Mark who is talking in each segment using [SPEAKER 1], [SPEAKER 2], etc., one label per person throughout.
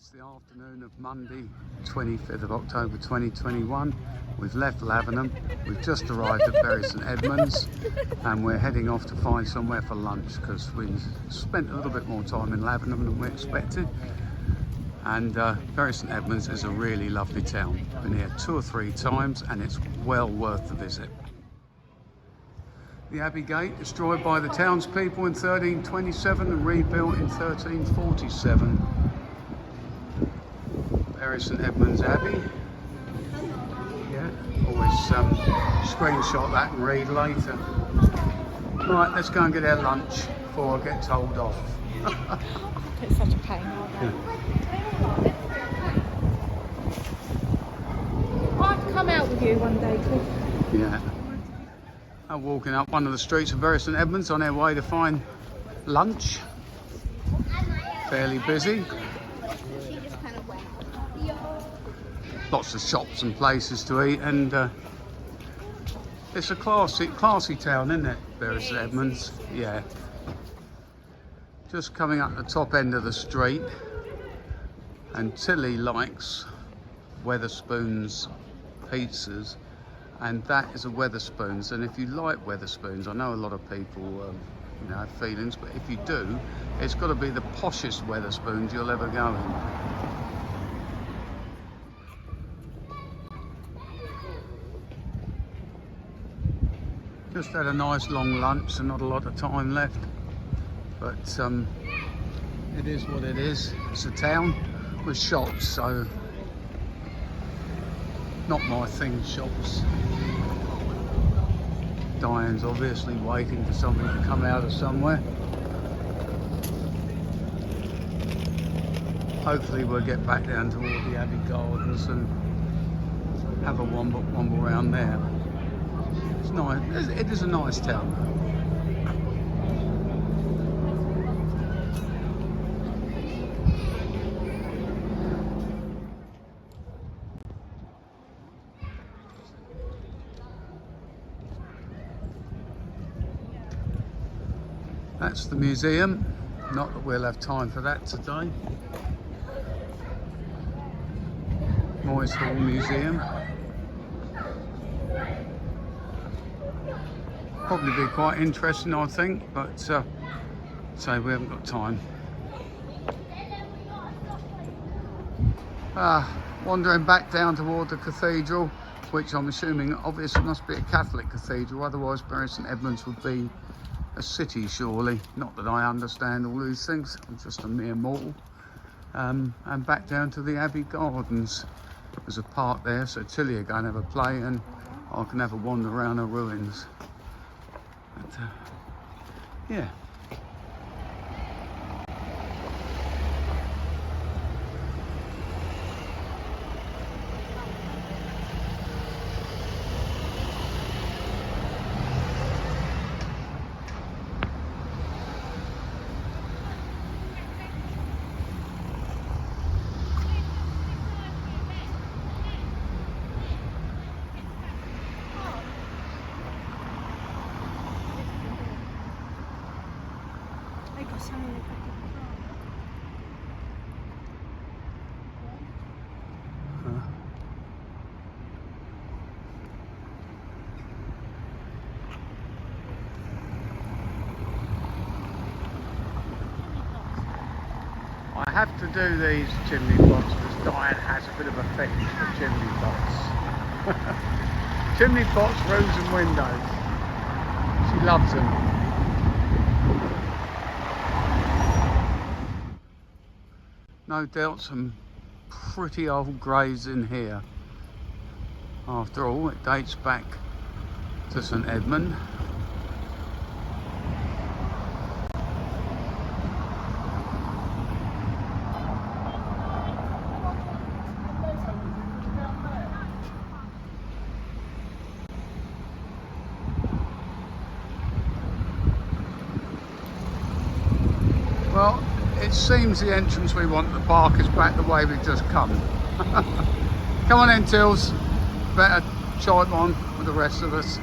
[SPEAKER 1] It's the afternoon of Monday, 25th of October 2021. We've left Lavenham. We've just arrived at Bury St Edmunds and we're heading off to find somewhere for lunch because we spent a little bit more time in Lavenham than we expected. And Bury St Edmunds is a really lovely town. Been here 2 or 3 times and it's well worth the visit. The Abbey Gate, destroyed by the townspeople in 1327 and rebuilt in 1347. Bury St Edmunds Abbey. Yeah, always screenshot that and read later. Right, let's go and get our lunch before I get told off.
[SPEAKER 2] It's such a pain, aren't they? I have to come out with you one day, Cliff.
[SPEAKER 1] Yeah. I'm walking up one of the streets of Bury St Edmunds on our way to find lunch. Fairly busy. Lots of shops and places to eat, and it's a classy town, isn't it, Bury St Edmunds? Yeah. Just coming up the top end of the street, and Tilly likes Wetherspoons pizzas, and that is a Wetherspoons. And if you like Wetherspoons, I know a lot of people have feelings, but if you do, it's got to be the poshest Wetherspoons you'll ever go in. Just had a nice long lunch and not a lot of time left, but it is what it is. It's a town with shops, so not my thing, shops. Diane's obviously waiting for something to come out of somewhere. Hopefully we'll get back down toward the Abbey Gardens and have a womble around there. It's nice. It is a nice town. That's the museum. Not that we'll have time for that today. Moyes Hall Museum. Probably be quite interesting, I think, but so we haven't got time. Wandering back down toward the cathedral, which I'm assuming obviously must be a Catholic cathedral, otherwise Bury St Edmunds would be a city, surely. Not that I understand all these things, I'm just a mere mortal. And back down to the Abbey Gardens. There's a park there, so Tilly will go and have a play and I can have a wander around the ruins. But, yeah. I have to do these chimney pots because Diane has a bit of a fetish for chimney pots. Chimney pots, roofs and windows. She loves them. No doubt some pretty old graves in here. After all, it dates back to St Edmund. Well, it seems the entrance we want to the park is back the way we've just come. Come on in, Tills. Better chime on with the rest of us.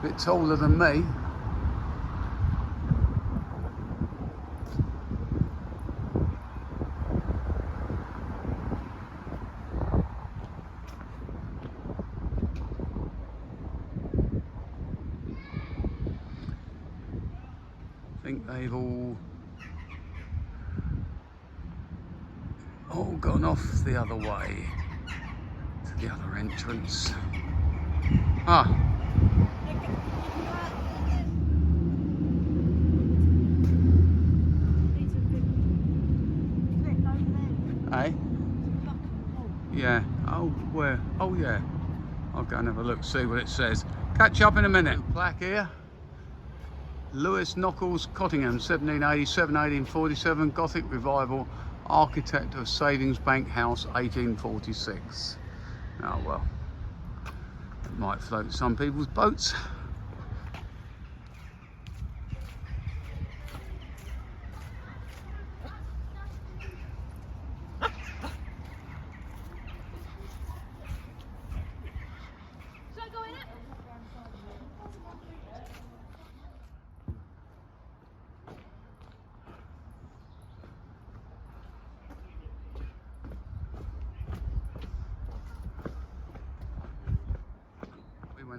[SPEAKER 1] bit bit taller than me. I think they've all gone off the other way to the other entrance. Ah. Eh? Yeah. Oh, where? Oh, yeah. I'll go and have a look, see what it says. Catch up in a minute. Plaque here. Lewis Nockels Cottingham, 1787-1847, Gothic Revival, architect of Savings Bank House, 1846. Oh well, it might float some people's boats.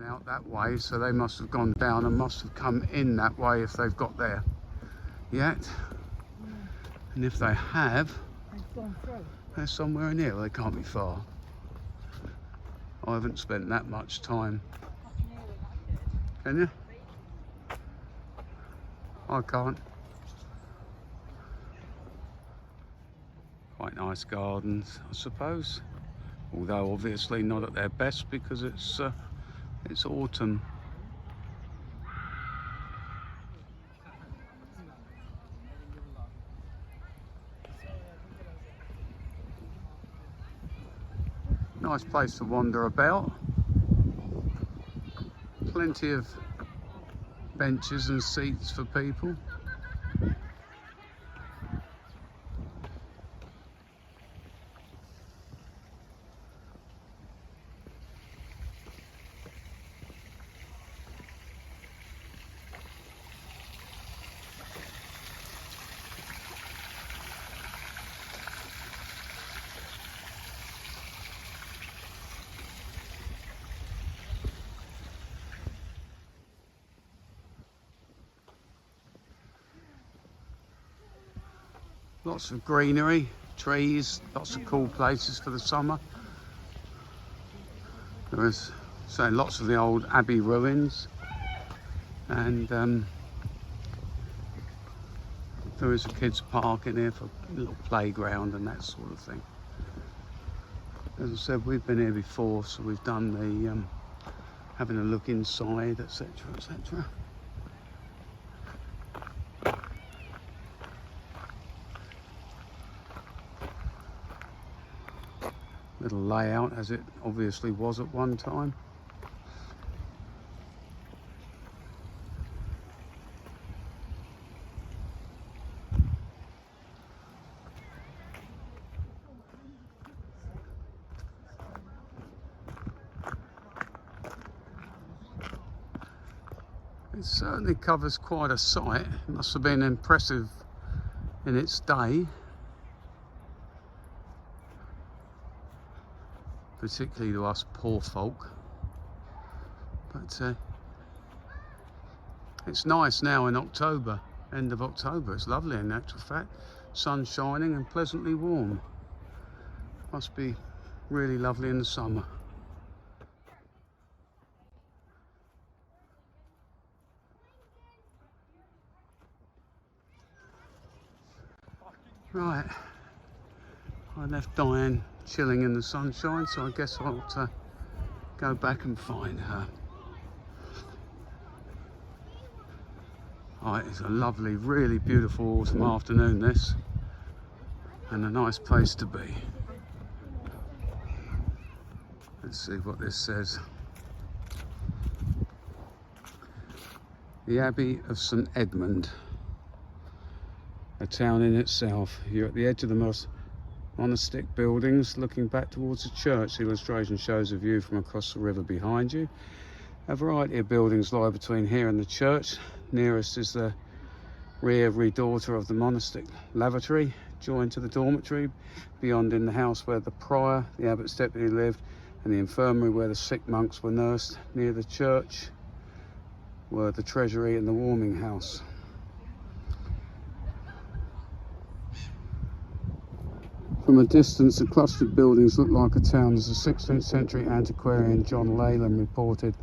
[SPEAKER 1] Out that way, so they must have gone down and must have come in that way if they've got there yet. And if they have, they're somewhere in here. Well, they can't be far. I haven't spent that much time. Can you? I can't. Quite nice gardens, I suppose, although obviously not at their best because it's autumn. Nice place to wander about. Plenty of benches and seats for people. Lots of greenery, trees, lots of cool places for the summer. There is, so lots of the old abbey ruins, and there is a kids' park in here for a little playground and that sort of thing. As I said, we've been here before, so we've done the having a look inside, etc., etc. Little layout as it obviously was at one time. It certainly covers quite a site. It must have been impressive in its day, particularly to us poor folk. But it's nice now in October, end of October. It's lovely in actual fact. Sun shining and pleasantly warm. Must be really lovely in the summer. Right, I left Diane chilling in the sunshine, so I guess I'll go back and find her. Oh, it's a lovely, really beautiful autumn afternoon this, and a nice place to be. Let's see what this says. The Abbey of St Edmund, a town in itself. You're at the edge of the most monastic buildings looking back towards the church. The illustration shows a view from across the river behind you. A variety of buildings lie between here and the church. Nearest is the rear redoubt of the monastic lavatory, joined to the dormitory. Beyond, in the house where the prior, the abbot's deputy, lived, and the infirmary where the sick monks were nursed. Near the church were the treasury and the warming house. From a distance, the clustered buildings look like a town. As the 16th century antiquarian John Leyland reported,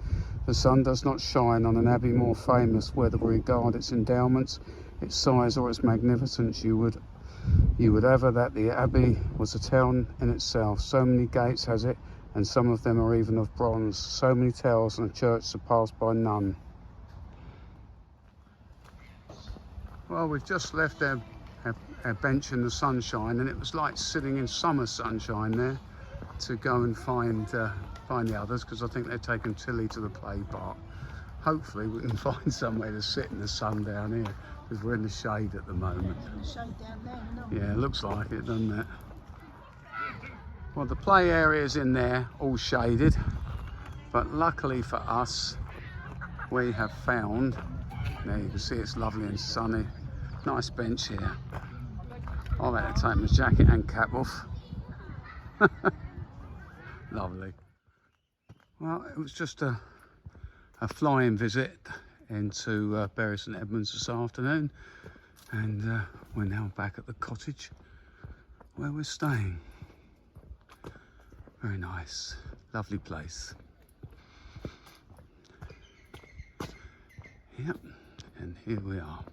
[SPEAKER 1] the sun does not shine on an abbey more famous, whether we regard its endowments, its size or its magnificence. You would ever that the abbey was a town in itself. So many gates has it, and some of them are even of bronze. So many towers, and a church surpassed by none. Well, we've just left our bench in the sunshine, and it was like sitting in summer sunshine there to go and find the others, because I think they're taking Tilly to the play park. Hopefully we can find somewhere to sit in the sun down here, because we're in the shade at the moment.
[SPEAKER 3] In the shade down there, no?
[SPEAKER 1] Yeah, it looks like it, doesn't it? Well, the play area's in there, all shaded, but luckily for us, we have found, there you can see it's lovely and sunny, nice bench here. I've had to take my jacket and cap off. Lovely. Well, it was just a flying visit into Bury St Edmunds this afternoon, and we're now back at the cottage where we're staying. Very nice, lovely place. Yep, and here we are.